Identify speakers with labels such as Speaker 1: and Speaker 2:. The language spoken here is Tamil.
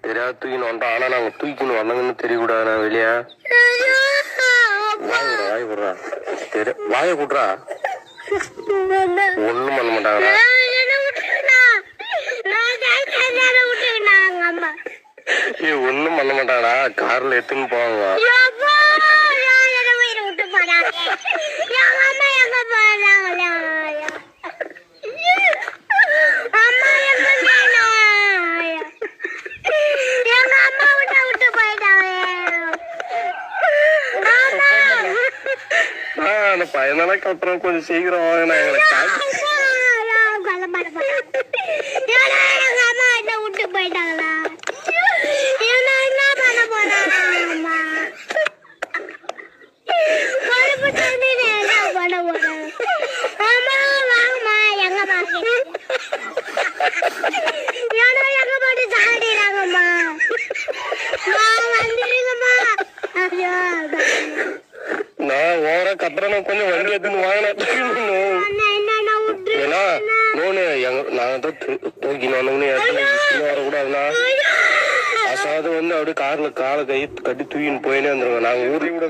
Speaker 1: தெரியாது தூக்கின்னு வந்தோம். ஆனா நாங்க தூக்கின்னு வந்தோங்கன்னு தெரியக்கூடாது. நான் வெளியே வாய் விடுறா வாய கூட்டுறா ஒண்ணும் பண்ண மாட்டாங்கடா. ஒண்ணும் பண்ண மாட்டாங்கடா. கார்ல எடுத்துன்னு போவாங்க. அந்த பையனால கத்துறோம். கொஞ்சம் சீக்கிரம் வாங்கினா எங்களுக்கு
Speaker 2: விட்டு போயிட்டாங்களா?
Speaker 1: நான் ஓர கத்துறேன். கொஞ்சம் வண்டி எடுத்துன்னு வாங்கினேன். ஏன்னா நோனு நாங்க தான் தூக்கின்னு வந்தோம்னு வரக்கூடாதுண்ணா. அசாது வந்து அப்படியே கார்ல காலை கை கட்டி தூக்கின்னு போயினே வந்துருங்க. நாங்க ஊருக்கு கூட